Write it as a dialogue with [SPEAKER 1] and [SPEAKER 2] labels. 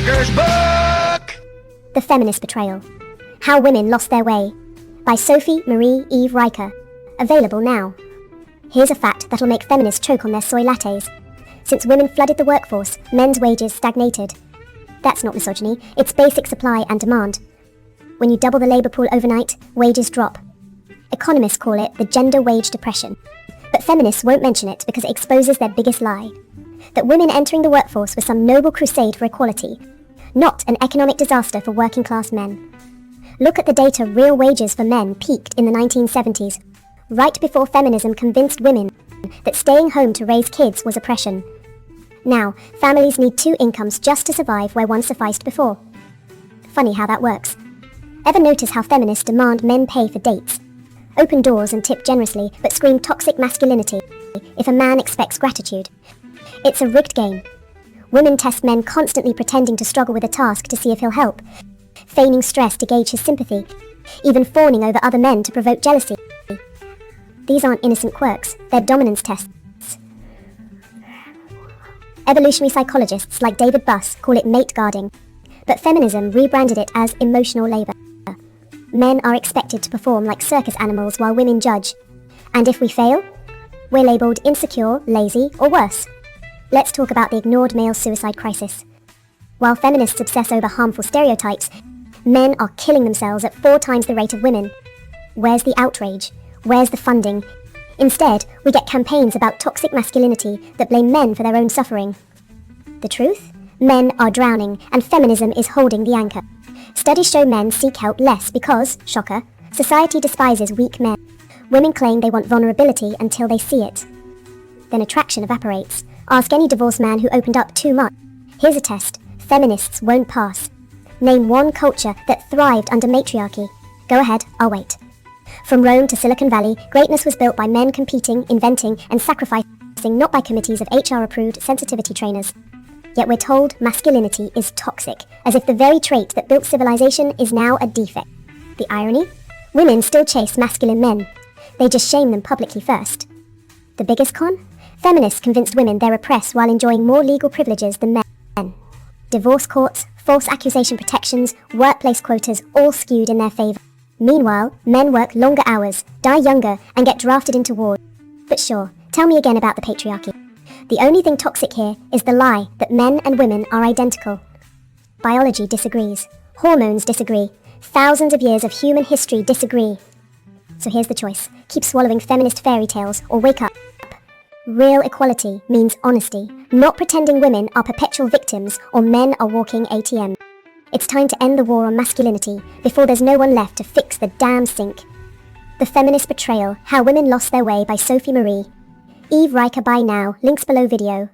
[SPEAKER 1] Maker's Book!
[SPEAKER 2] The Feminist Betrayal. How Women Lost Their Way by Sophie Marie Eve Riker. Available now. Here's a fact that'll make feminists choke on their soy lattes. Since women flooded the workforce, men's wages stagnated. That's not misogyny, it's basic supply and demand. When you double the labour pool overnight, wages drop. Economists call it the gender wage depression. But feminists won't mention it because it exposes their biggest lie. That women entering the workforce was some noble crusade for equality, not an economic disaster for working class men. Look at the data. Real wages for men peaked in the 1970s, right before feminism convinced women that staying home to raise kids was oppression. Now, families need 2 incomes just to survive where one sufficed before. Funny how that works. Ever notice how feminists demand men pay for dates? Open doors and tip generously, but scream toxic masculinity if a man expects gratitude. It's a rigged game. Women test men constantly pretending to struggle with a task to see if he'll help, feigning stress to gauge his sympathy, even fawning over other men to provoke jealousy. These aren't innocent quirks, they're dominance tests. Evolutionary psychologists like David Buss call it mate guarding, but feminism rebranded it as emotional labour. Men are expected to perform like circus animals while women judge, and if we fail, we're labelled insecure, lazy, or worse. Let's talk about the ignored male suicide crisis. While feminists obsess over harmful stereotypes, men are killing themselves at 4 times the rate of women. Where's the outrage? Where's the funding? Instead, we get campaigns about toxic masculinity that blame men for their own suffering. The truth? Men are drowning, and feminism is holding the anchor. Studies show men seek help less because, shocker, society despises weak men. Women claim they want vulnerability until they see it. Then attraction evaporates. Ask any divorced man who opened up too much. Here's a test. Feminists won't pass. Name one culture that thrived under matriarchy. Go ahead, I'll wait. From Rome to Silicon Valley, greatness was built by men competing, inventing, and sacrificing, not by committees of HR-approved sensitivity trainers. Yet we're told masculinity is toxic, as if the very trait that built civilization is now a defect. The irony? Women still chase masculine men. They just shame them publicly first. The biggest con? Feminists convinced women they're oppressed while enjoying more legal privileges than men. Divorce courts, false accusation protections, workplace quotas all skewed in their favour. Meanwhile, men work longer hours, die younger, and get drafted into war. But sure, tell me again about the patriarchy. The only thing toxic here is the lie that men and women are identical. Biology disagrees. Hormones disagree. Thousands of years of human history disagree. So here's the choice. Keep swallowing feminist fairy tales or wake up. Real equality means honesty, not pretending women are perpetual victims or men are walking ATMs. It's time to end the war on masculinity before there's no one left to fix the damn sink. The Feminist Betrayal, How Women Lost Their Way by Sophie Marie Eve Riker. Buy now, links below video.